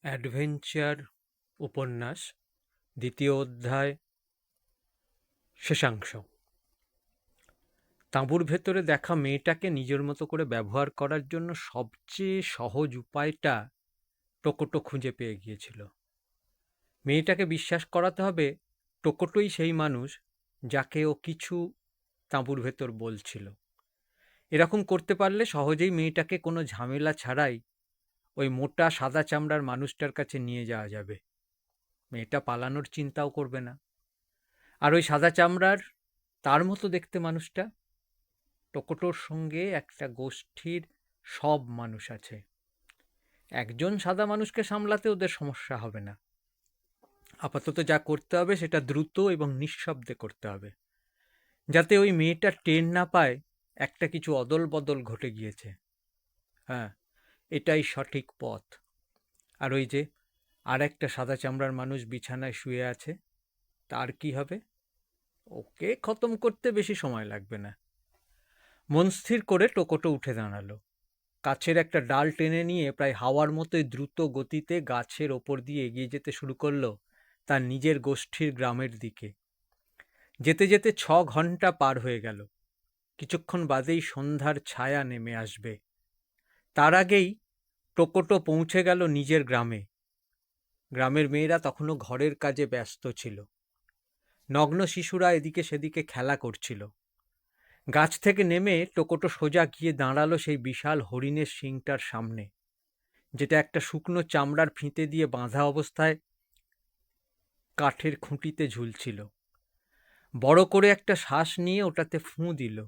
Adventure উপন্যাস দ্বিতীয় অধ্যায় শেষাংশ। তাঁবুর ভেতরে দেখা মেয়েটাকে নিজের মতো করে ব্যবহার করার জন্য সবচেয়ে সহজ উপায়টা টোকোটো খুঁজে পেয়ে গিয়েছিল। মেয়েটাকে বিশ্বাস করাতে হবে টোকোটোই সেই মানুষ যাকে ও কিছু তাঁবুর ভেতর বলছিল। এরকম করতে পারলে সহজেই মেয়েটাকে কোনো ঝামেলা ছাড়াই ওই মোটা সাদা চামড়ার মানুষটার কাছে নিয়ে যাওয়া যাবে। মেয়েটা পালানোর চিন্তাও করবে না। আর ওই সাদা চামড়ার তার মতো দেখতে মানুষটা, টোকোটোর সঙ্গে একটা গোষ্ঠীর সব মানুষ আছে। একজন সাদা মানুষকে সামলাতে ওদের সমস্যা হবে না। আপাতত যা করতে হবে সেটা দ্রুত এবং নিঃশব্দে করতে হবে, যাতে ওই মেয়েটা টের না পায় একটা কিছু অদল বদল ঘটে গিয়েছে। হ্যাঁ, এটাই সঠিক পথ। আর ওই যে আর একটা সাদা চামড়ার মানুষ বিছানায় শুয়ে আছে, তার কি হবে? ওকে খতম করতে বেশি সময় লাগবে না। মন স্থির করে টোকোটো উঠে দাঁড়ালো। কাছের একটা ডাল টেনে নিয়ে প্রায় হাওয়ার মতোই দ্রুত গতিতে গাছের ওপর দিয়ে এগিয়ে যেতে শুরু করলো তার নিজের গোষ্ঠীর গ্রামের দিকে। যেতে যেতে 6 ঘন্টা পার হয়ে গেল। কিছুক্ষণ বাদেই সন্ধ্যার ছায়া নেমে আসবে। তার আগেই টোকোটো পৌঁছে গেল নিজের গ্রামে। গ্রামের মেয়েরা তখনও ঘরের কাজে ব্যস্ত ছিল। নগ্ন শিশুরা এদিকে সেদিকে খেলা করছিল। গাছ থেকে নেমে টোকোটো সোজা গিয়ে দাঁড়ালো সেই বিশাল হরিণের শিংটার সামনে, যেটা একটা শুকনো চামড়ার ফিতে দিয়ে বাঁধা অবস্থায় কাঠের খুঁটিতে ঝুলছিল। বড় করে একটা শ্বাস নিয়ে ওটাতে ফুঁ দিল।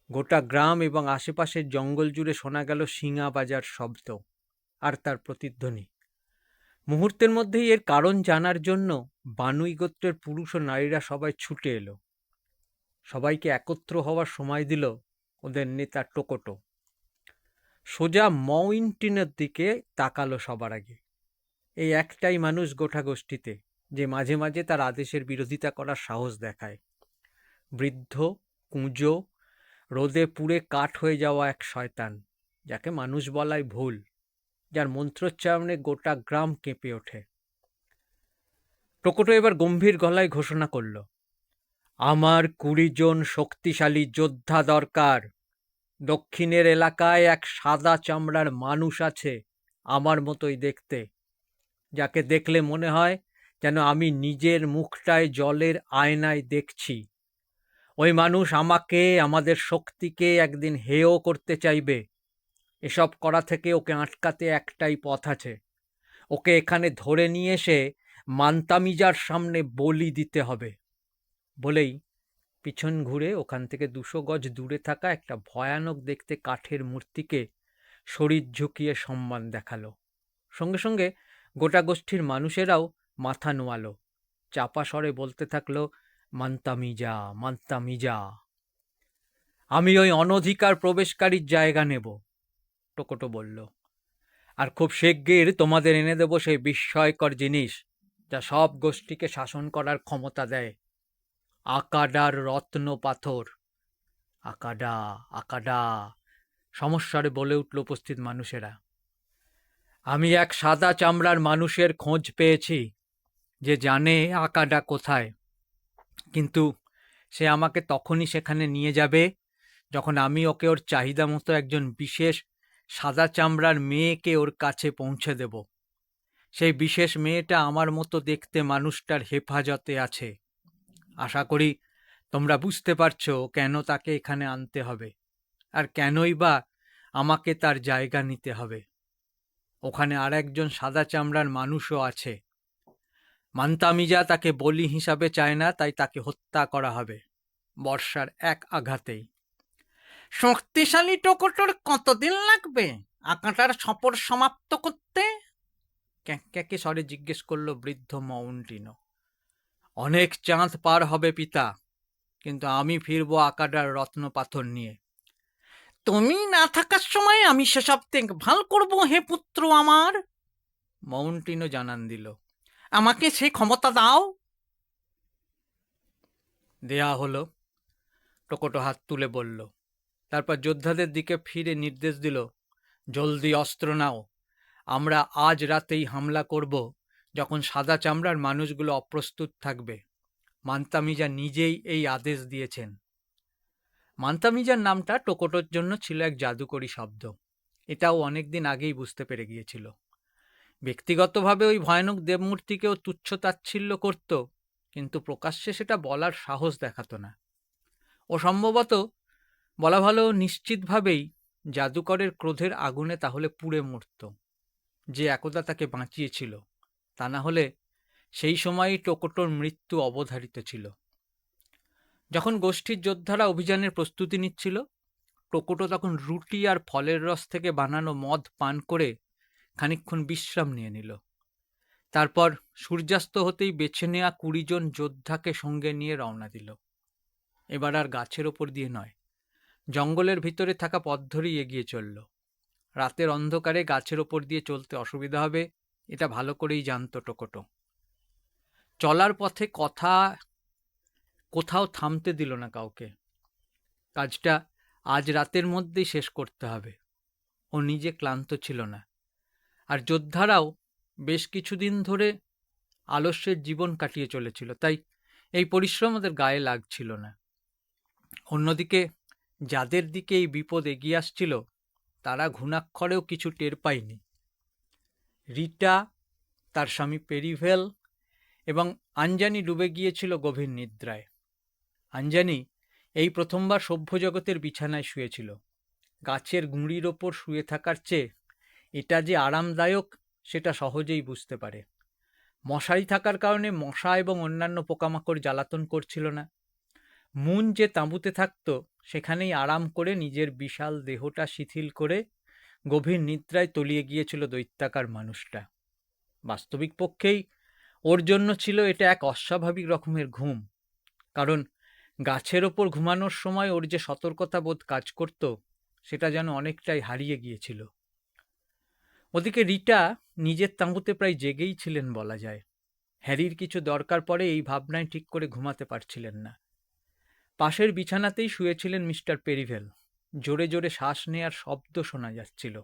গোটা গ্রাম এবং আশেপাশের জঙ্গল জুড়ে শোনা গেল শিঙা বাজার শব্দ আর তার প্রতিধ্বনি। মুহূর্তের মধ্যেই এর কারণ জানার জন্য বানুই গোত্রের পুরুষ ও নারীরা সবাই ছুটে এলো। সবাইকে একত্র হওয়ার সময় দিল ওদের নেতা টোকোটো। সোজা মাউন্টিনের দিকে তাকালো সবার আগে। এই একটাই মানুষ গোটা গোষ্ঠীতে যে মাঝে মাঝে তার আদেশের বিরোধিতা করার সাহস দেখায়। বৃদ্ধ, কুঁজো, রোদে পুড়ে কাঠ হয়ে যাওয়া এক শয়তান, যাকে মানুষ বলাই ভুল, যার মন্ত্রোচ্চারণে গোটা গ্রাম কেঁপে ওঠে। টোকোটো এবার গম্ভীর গলায় ঘোষণা করল, আমার 20 জন শক্তিশালী যোদ্ধা দরকার। দক্ষিণের এলাকায় এক সাদা চামড়ার মানুষ আছে, আমার মতোই দেখতে, যাকে দেখলে মনে হয় যেন আমি নিজের মুখটায় জলের আয়নায় দেখছি। ওই মানুষ আমাকে, আমাদের শক্তিকে একদিন হেয় করতে চাইবে। এসব করা থেকে ওকে আটকাতে একটাই পথ আছে। ওকে এখানে ধরে নিয়ে এসে মান্তামিজার সামনে বলি দিতে হবে। বলেই পিছন ঘুরে ওখান থেকে 200 গজ দূরে থাকা একটা ভয়ানক দেখতে কাঠের মূর্তিকে শরীর ঝুঁকিয়ে সম্মান দেখালো। সঙ্গে সঙ্গে গোটা গোষ্ঠীর মানুষেরাও মাথা নোয়ালো। চাপা স্বরে বলতে থাকলো, মান্তামিজা, মান্তামিজা। আমি ওই অনধিকার প্রবেশকারীর জায়গা নেব, টোকোটো বলল। আর খুব শিগগির তোমাদের এনে দেব সেই বিস্ময়কর জিনিস যা সব গোষ্ঠীকে শাসন করার ক্ষমতা দেয়, আকাডার রত্ন পাথর। আকাডা, আকাডা, সমস্যারে বলে উঠল উপস্থিত মানুষেরা। আমি এক সাদা চামড়ার মানুষের খোঁজ পেয়েছি যে জানে আকাডা কোথায়, কিন্তু সে আমাকে তখনই সেখানে নিয়ে যাবে যখন আমি ওকে ওর চাহিদা মতো একজন বিশেষ সাদা চামড়ার মেয়েকে ওর কাছে পৌঁছে দেব। সেই বিশেষ মেয়েটা আমার মতো দেখতে মানুষটার হেফাজতে আছে। আশা করি তোমরা বুঝতে পারছো কেন তাকে এখানে আনতে হবে, আর কেনই বা আমাকে তার জায়গা নিতে হবে। ওখানে আর একজন সাদা চামড়ার মানুষও আছে। মান্তামিজা তাকে বলি হিসাবে চায় না, তাই তাকে হত্যা করা হবে বর্ষার এক আঘাতেই। শক্তিশালী টোকোটোর কতদিন লাগবে আকাটার সফর সমাপ্ত করতে? ক্যাঁকে স্বরে জিজ্ঞেস করলো বৃদ্ধ মাউন্টিনো। অনেক চাঁদ পার হবে পিতা, কিন্তু আমি ফিরবো আকাডার রত্ন পাথর নিয়ে। তুমি না থাকার সময় আমি সেসব দেখভাল করবো হে পুত্র আমার, মাউন্টিনো জানান দিল। আমাকে সে ক্ষমতা দাও। দেয়া হলো, টোকোটো হাত তুলে বলল। তারপর যোদ্ধাদের দিকে ফিরে নির্দেশ দিল, জলদি অস্ত্র নাও আমরা আজ রাতেই হামলা করব, যখন সাদা চামড়ার মানুষগুলো অপ্রস্তুত থাকবে। মান্তামিজা নিজেই এই আদেশ দিয়েছেন। মান্তামিজার নামটা টোকোটোর জন্য ছিল এক জাদুকরী শব্দ। এটাও অনেকদিন আগেই বুঝতে পেরে গিয়েছিল। ব্যক্তিগতভাবে ওই ভয়ানক দেবমূর্তিকেও তুচ্ছ-তাচ্ছিল্য করত, কিন্তু প্রকাশ্যে সেটা বলার সাহস দেখাতো না। ও সম্ভবত, বলা ভালো নিশ্চিতভাবেই, জাদুকরের ক্রোধের আগুনে তাহলে পুড়ে মরত, যে একদা তাকে বাঁচিয়েছিল। তা না হলে সেই সময়ই টোকোটোর মৃত্যু অবধারিত ছিল। যখন গোষ্ঠীর যোদ্ধারা অভিযানের প্রস্তুতি নিচ্ছিল, টোকোটো তখন রুটি আর ফলের রস থেকে বানানো মদ পান করে খানিকক্ষণ বিশ্রাম নিয়ে নিল। তারপর সূর্যাস্ত হতেই বেছে নেওয়া 20 জন যোদ্ধাকে সঙ্গে নিয়ে রওনা দিল। এবার আর গাছের ওপর দিয়ে নয়, জঙ্গলের ভিতরে থাকা পথ ধরেই এগিয়ে চলল। রাতের অন্ধকারে গাছের ওপর দিয়ে চলতে অসুবিধা হবে, এটা ভালো করেই জানত টোকোটো। চলার পথে কোথাও থামতে দিল না কাউকে। কাজটা আজ রাতের মধ্যেই শেষ করতে হবে। ও নিজে ক্লান্ত ছিল না, আর যোদ্ধারাও বেশ কিছুদিন ধরে আলস্যের জীবন কাটিয়ে চলেছিল, তাই এই পরিশ্রম ওদের গায়ে লাগছিল না। অন্যদিকে যাদের দিকে এই বিপদ এগিয়ে আসছিল, তারা ঘুণাক্ষরেও কিছু টের পায়নি। রিটা, তার স্বামী পেরিভেল এবং আঞ্জানি ডুবে গিয়েছিল গভীর নিদ্রায়। আঞ্জানি এই প্রথমবার সভ্য জগতের বিছানায় শুয়েছিল। গাছের গুঁড়ির ওপর শুয়ে থাকার চেয়ে এটা যে আরামদায়ক, সেটা সহজেই বুঝতে পারে। মশারি থাকার কারণে মশা এবং অন্যান্য পোকামাকড় জ্বালাতন করছিল না। মুন যে তাঁবুতে থাকত, সেখানেই আরাম করে নিজের বিশাল দেহটা শিথিল করে গভীর নিদ্রায় তলিয়ে গিয়েছিল দৈত্যাকার মানুষটা। বাস্তবিক পক্ষেই ওর জন্য ছিল এটা এক অস্বাভাবিক রকমের ঘুম, কারণ গাছের ওপর ঘুমানোর সময় ওর যে সতর্কতা বোধ কাজ করত, সেটা যেন অনেকটাই হারিয়ে গিয়েছিল। ওদিকে রিটা নিজের তাঁবুতে প্রায় জেগেই ছিলেন বলা যায়। হ্যারির কিছু দরকার পড়ে এই ভাবনায় ঠিক করে ঘুমাতে পারছিলেন না। পাশের বিছানাতেই শুয়েছিলেন মিস্টার পেরিভেল। জোরে জোরে শ্বাস নেয়ার শব্দ শোনা যাচ্ছিল।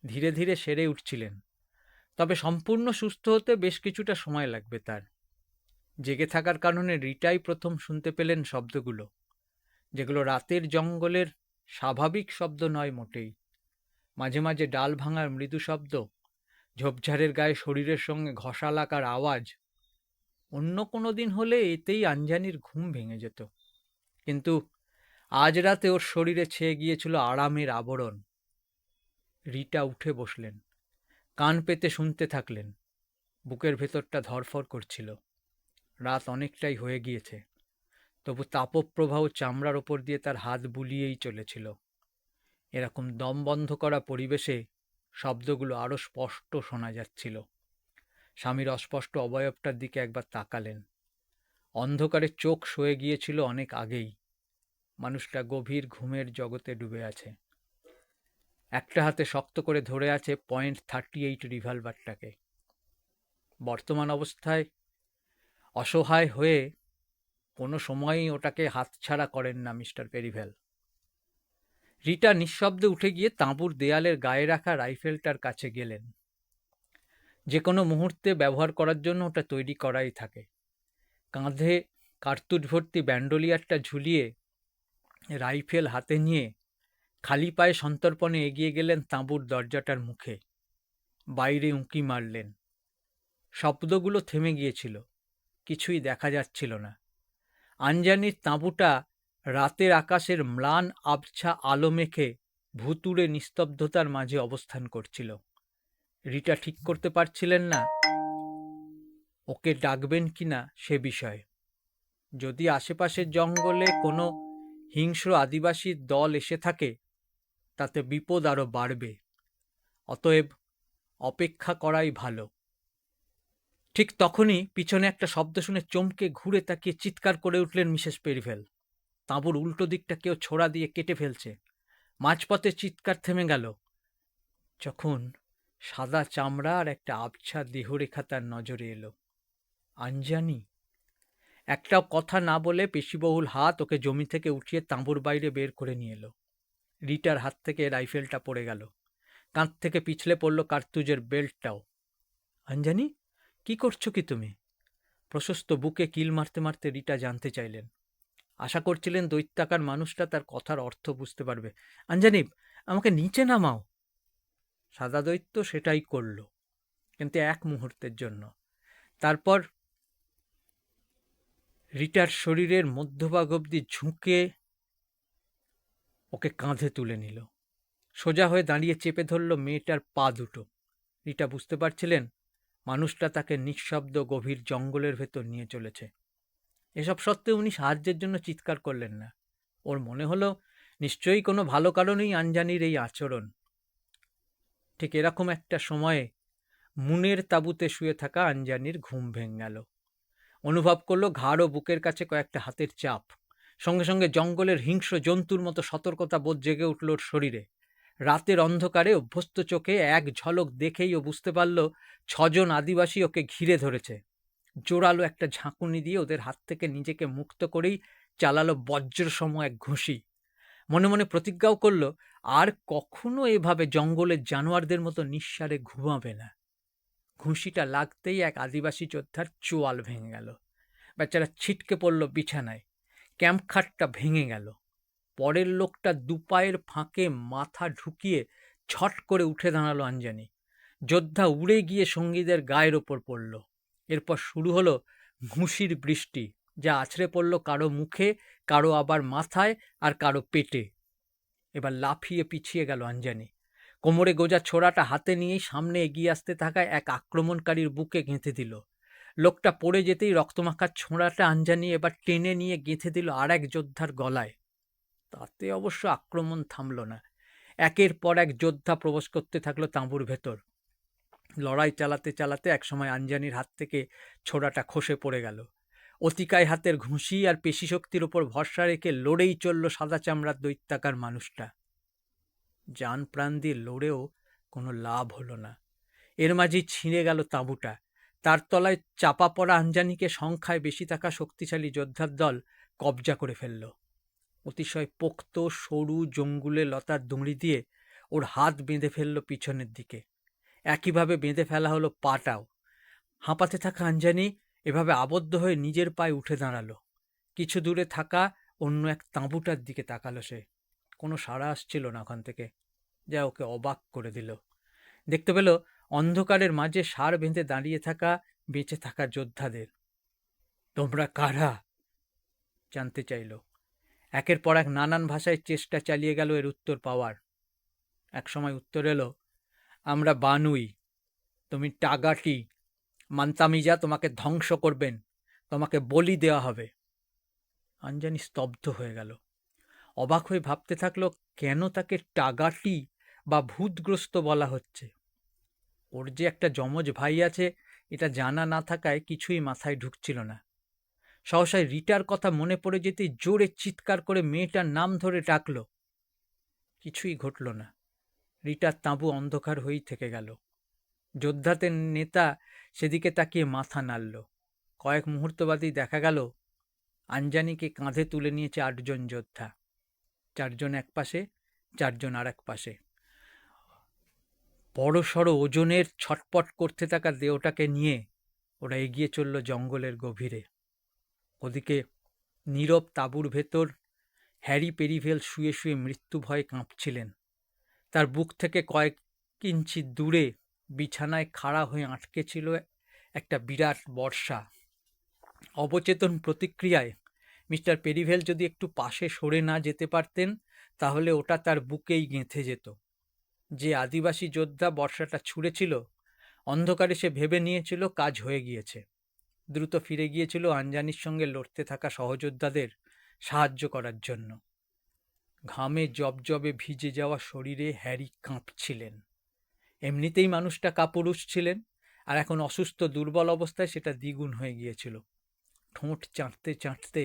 ধীরে ধীরে সেরে উঠছিলেন, তবে সম্পূর্ণ সুস্থ হতে বেশ কিছুটা সময় লাগবে তার। জেগে থাকার কারণে রিটাই প্রথম শুনতে পেলেন শব্দগুলো, যেগুলো রাতের জঙ্গলের স্বাভাবিক শব্দ নয় মোটেই। মাঝে মাঝে ডাল ভাঙার মৃদু শব্দ, ঝোপঝাড়ের গায়ে শরীরের সঙ্গে ঘষা লাগার আওয়াজ। অন্য কোনো দিন হলে এতেই আঞ্জানির ঘুম ভেঙে যেত, কিন্তু আজ রাতে ওর শরীরে ছেয়ে গিয়েছিল আরামের আবরণ। রিটা উঠে বসলেন, কান পেতে শুনতে থাকলেন। বুকের ভেতরটা ধরফর করছিল। রাত অনেকটাই হয়ে গিয়েছে, তবু তাপপ্রবাহ চামড়ার ওপর দিয়ে তার হাত বুলিয়েই চলেছিল। এরকম দম বন্ধ করা পরিবেশে শব্দগুলো আরো স্পষ্ট শোনা যাচ্ছিল। স্বামীর অস্পষ্ট অবয়বটার দিকে একবার তাকালেন। অন্ধকারে চোখ সয়ে গিয়েছিল অনেক আগেই। মানুষটা গভীর ঘুমের জগতে ডুবে আছে। একটা হাতে শক্ত করে ধরে আছে .38 রিভলভারটাকে। বর্তমান অবস্থায় অসহায় হয়ে কোনো সময়ই ওটাকে হাতছাড়া করেন না মিস্টার পেরিভেল। রিটা নিঃশব্দে উঠে গিয়ে তাঁবুর দেয়ালের গায়ে রাখা রাইফেলটার কাছে গেলেন। যে কোনো মুহূর্তে ব্যবহার করার জন্য ওটা তৈরি করাই থাকে। কাঁধে কার্তুজ ভর্তি ব্যান্ডোলিয়ারটা ঝুলিয়ে রাইফেল হাতে নিয়ে খালি পায়ে সন্তর্পণে এগিয়ে গেলেন তাঁবুর দরজাটার মুখে। বাইরে উঁকি মারলেন। শব্দগুলো থেমে গিয়েছিল, কিছুই দেখা যাচ্ছিল না। আঞ্জানির তাঁবুটা রাতের আকাশের ম্লান আবছা আলো মেখে ভুতুড়ে নিস্তব্ধতার মাঝে অবস্থান করছিল। রিটা ঠিক করতে পারছিলেন না ওকে ডাকবেন কিনা সে বিষয়ে। যদি আশেপাশের জঙ্গলে কোনো হিংস্র আদিবাসীর দল এসে থাকে, তাতে বিপদ আরো বাড়বে। অতএব অপেক্ষা করাই ভালো। ঠিক তখনই পিছনে একটা শব্দ শুনে চমকে ঘুরে তাকিয়ে চিৎকার করে উঠলেন মিসেস পেরিভেল। তাঁবুর উল্টো দিকটা কেউ ছোড়া দিয়ে কেটে ফেলছে। মাঝপথে চিৎকার থেমে গেল যখন সাদা চামড়া আর একটা আবছা দেহরেখা তার নজরে এলো। আঞ্জানি। একটাও কথা না বলে পেশিবহুল হাত ওকে জমি থেকে উঠিয়ে তাঁবুর বাইরে বের করে নিয়ে এলো। রিটার হাত থেকে রাইফেলটা পড়ে গেল। কাঁধ থেকে পিছলে পড়ল কার্তুজের বেল্টটাও। আঞ্জানি, কি করছো কি তুমি? প্রশস্ত বুকে কিল মারতে মারতে রিটা জানতে চাইলেন। আশা করছিলেন দৈত্যাকার মানুষটা তার কথার অর্থ বুঝতে পারবে। আঞ্জানি, আমাকে নিচে নামাও। সাদা দৈত্য সেটাই করল, কিন্তু এক মুহূর্তের জন্য। তারপর রিটার শরীরের মধ্যভাগ অবধি ঝুঁকে ওকে কাঁধে তুলে নিল। সোজা হয়ে দাঁড়িয়ে চেপে ধরল মেয়েটার পা দুটো। রিটা বুঝতে পারছিলেন মানুষটা তাকে নিঃশব্দ গভীর জঙ্গলের ভেতর নিয়ে চলেছে। এসব সত্ত্বেও উনি সাহায্যের জন্য চিৎকার করলেন না। ওর মনে হলো নিশ্চয়ই কোনো ভালো কারণেই আঞ্জানির এই আচরণ। ঠিক এরকম একটা সময়ে মুনের তাঁবুতে শুয়ে থাকা আঞ্জানির ঘুম ভেঙে গেল। অনুভব করলো ঘাড় ও বুকের কাছে কয়েকটা হাতের চাপ। সঙ্গে সঙ্গে জঙ্গলের হিংস্র জন্তুর মতো সতর্কতা বোধ জেগে উঠল ওর শরীরে। রাতের অন্ধকারে অভ্যস্ত চোখে এক ঝলক দেখেই ও বুঝতে পারল 6 জন আদিবাসী ওকে ঘিরে ধরেছে। জোরালো একটা ঝাঁকুনি দিয়ে ওদের হাত থেকে নিজেকে মুক্ত করেই চালালো বজ্রসম এক ঘুষি। মনে মনে প্রতিজ্ঞাও করল আর কখনো এভাবে জঙ্গলের জানোয়ারদের মতো নিঃসারে ঘুমাবে না। ঘুষিটা লাগতেই এক আদিবাসী যোদ্ধার চোয়াল ভেঙে গেল। বেচারা ছিটকে পড়ল বিছানায়। ক্যাম্প খাটটা ভেঙে গেল। পরের লোকটা দুপায়ের ফাঁকে মাথা ঢুকিয়ে ছট করে উঠে দাঁড়ালো আঞ্জানি। যোদ্ধা উড়ে গিয়ে সঙ্গীদের গায়ের ওপর পড়ল। এরপর শুরু হলো ঘুষির বৃষ্টি, যা আছড়ে পড়ল কারো মুখে, কারো আবার মাথায়, আর কারো পেটে। এবার লাফিয়ে পিছিয়ে গেল আঞ্জানি। কোমরে গোজা ছোড়াটা হাতে নিয়েই সামনে এগিয়ে আসতে থাকা এক আক্রমণকারীর বুকে গেঁথে দিল। লোকটা পড়ে যেতেই রক্তমাখা ছোঁড়াটা আঞ্জানি এবার টেনে নিয়ে গেঁথে দিল আর এক যোদ্ধার গলায়। তাতে অবশ্য আক্রমণ থামল না। একের পর এক যোদ্ধা প্রবেশ করতে থাকলো তাঁবুর ভেতর। লড়াই চালাতে চালাতে একসময় আঞ্জানির হাত থেকে ছোড়াটা খসে পড়ে গেল। অতিকায় হাতের ঘুষি আর পেশিশক্তির ওপর ভরসা রেখে লড়েই চলল সাদা চামড়ার দৈত্যাকার মানুষটা। জান প্রাণ দিয়ে লড়েও কোনো লাভ হলো না। এর মাঝেই ছিঁড়ে গেল তাঁবুটা। তার তলায় চাপা পড়া আঞ্জানিকে সংখ্যায় বেশি থাকা শক্তিশালী যোদ্ধার দল কবজা করে ফেলল। অতিশয় পোক্ত সরু জঙ্গুলে লতার দড়ি দিয়ে ওর হাত বেঁধে ফেলল পিছনের দিকে। একইভাবে বেঁধে ফেলা হলো পাটাও। হাঁপাতে থাকা আঞ্জানি এভাবে আবদ্ধ হয়ে নিজের পায়ে উঠে দাঁড়ালো। কিছু দূরে থাকা অন্য এক তাঁবুটার দিকে তাকালো সে। কোনো সাড়া আসছিল না ওখান থেকে, যা ওকে অবাক করে দিল। দেখতে পেল অন্ধকারের মাঝে সার বেঁধে দাঁড়িয়ে থাকা বেঁচে থাকা যোদ্ধাদের। তোমরা কারা? জানতে চাইল। একের পর এক নানান ভাষায় চেষ্টা চালিয়ে গেল এর উত্তর পাওয়ার। একসময় উত্তর এলো, আমরা বানুই, তুমি টাগাটি, মান্তামিজা তোমাকে ধ্বংস করবেন, তোমাকে বলি দেওয়া হবে। আঞ্জানি স্তব্ধ হয়ে গেল। অবাক হয়ে ভাবতে থাকলো কেন তাকে টাগাটি বা ভূতগ্রস্ত বলা হচ্ছে। ওর যে একটা যমজ ভাই আছে এটা জানা না থাকায় কিছুই মাথায় ঢুকছিল না। সহসায় রিটার কথা মনে পড়ে যেতেই জোরে চিৎকার করে মেয়েটার নাম ধরে ডাকল। কিছুই ঘটল না। রিটার তাঁবু অন্ধকার হয়েই থেকে গেল। যোদ্ধাদের নেতা সেদিকে তাকিয়ে মাথা নাড়ল। কয়েক মুহূর্ত বাদেই দেখা গেল আঞ্জানিকে কাঁধে তুলে নিয়েছে 8 জন যোদ্ধা। 4 জন এক পাশে, 4 জন আর এক পাশে। বড়সড় ওজনের ছটপট করতে থাকা দেহটাকে নিয়ে ওরা এগিয়ে চলল জঙ্গলের গভীরে। ওদিকে নীরব তাঁবুর ভেতর হ্যারি পেরিভেল শুয়ে শুয়ে মৃত্যু ভয়ে কাঁপছিলেন। তার বুক থেকে কয়েক ইঞ্চি দূরে বিছানায় খাড়া হয়ে আটকে ছিল একটা বিরাট বর্ষা। অবচেতন প্রতিক্রিয়ায় মিস্টার পেরিভেল যদি একটু পাশে সরে না যেতে পারতেন তাহলে ওটা তার বুকেই গেঁথে যেত। যে আদিবাসী যোদ্ধা বর্ষাটা ছুঁড়েছিল অন্ধকারে সে ভেবে নিয়েছিল কাজ হয়ে গিয়েছে। দ্রুত ফিরে গিয়েছিল আঞ্জানির সঙ্গে লড়তে থাকা সহযোদ্ধাদের সাহায্য করার জন্য। ঘামে জবজবে ভিজে যাওয়া শরীরে হ্যারি কাঁপছিলেন। এমনিতেই মানুষটা কাপুরুষ ছিলেন, আর এখন অসুস্থ দুর্বল অবস্থায় সেটা দ্বিগুণ হয়ে গিয়েছিল। ঠোঁট চাটতে চাটতে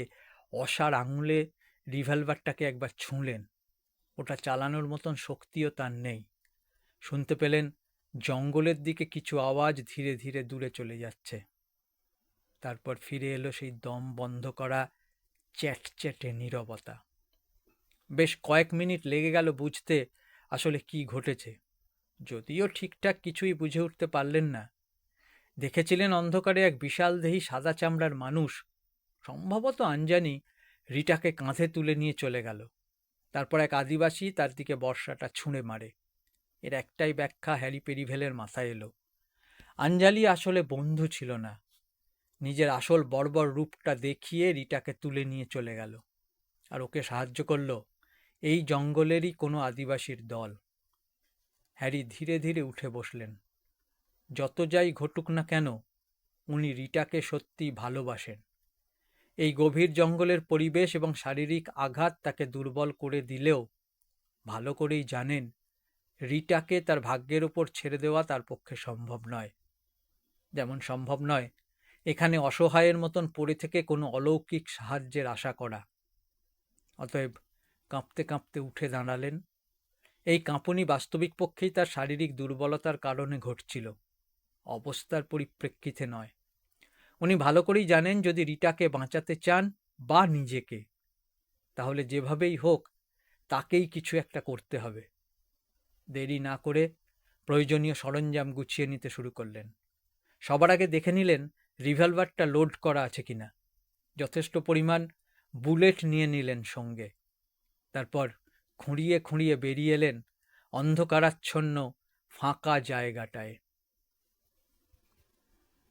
অসাড় আঙুলে রিভলভারটাকে একবার ছুঁলেন। ওটা চালানোর মতন শক্তিও তার নেই। শুনতে পেলেন জঙ্গলের দিকে কিছু আওয়াজ ধীরে ধীরে দূরে চলে যাচ্ছে। তারপর ফিরে এলো সেই দম বন্ধ করা চ্যাটচ্যাটে নীরবতা। বেশ কয়েক মিনিট লেগে গেল বুঝতে আসলে কি ঘটেছে। যদিও ঠিকঠাক কিছুই বুঝে উঠতে পারলেন না। দেখেছিলেন অন্ধকারে এক বিশালদেহী সাদা চামড়ার মানুষ, সম্ভবত আঞ্জানি, রিটাকে কাঁধে তুলে নিয়ে চলে গেল। তারপর এক আদিবাসী তার দিকে বর্ষাটা ছুঁড়ে মারে। এর একটাই ব্যাখ্যা হ্যারি পেরিভেলের মাথায় এলো। আঞ্জালি আসলে বন্ধু ছিল না, নিজের আসল বর্বর রূপটা দেখিয়ে রিটাকে তুলে নিয়ে চলে গেল। আর ওকে সাহায্য করল এই জঙ্গলেরই কোনো আদিবাসীর দল। হ্যারি ধীরে ধীরে উঠে বসলেন। যত যাই ঘটুক না কেন, উনি রিটাকে সত্যিই ভালোবাসেন। এই গভীর জঙ্গলের পরিবেশ এবং শারীরিক আঘাত তাকে দুর্বল করে দিলেও ভালো করেই জানেন রিটাকে তার ভাগ্যের ওপর ছেড়ে দেওয়া তার পক্ষে সম্ভব নয়। যেমন সম্ভব নয় এখানে অসহায়ের মতন পড়ে থেকে কোনো অলৌকিক সাহায্যের আশা করা। অতএব কাঁপতে কাঁপতে উঠে দাঁড়ালেন। এই কাঁপুনি বাস্তবিক পক্ষেই তার শারীরিক দুর্বলতার কারণে ঘটছিল, অবস্থার পরিপ্রেক্ষিতে নয়। উনি ভালো করেই জানেন যদি রিটাকে বাঁচাতে চান বা নিজেকে, তাহলে যেভাবেই হোক তাকেই কিছু একটা করতে হবে। দেরি না করে প্রয়োজনীয় সরঞ্জাম গুছিয়ে নিতে শুরু করলেন। সবার আগে দেখে নিলেন রিভলভারটা লোড করা আছে কিনা। যথেষ্ট পরিমাণ বুলেট নিয়ে নিলেন সঙ্গে। তারপর খুঁড়িয়ে খুঁড়িয়ে বেরিয়ে এলেন অন্ধকারাচ্ছন্ন ফাঁকা জায়গাটায়।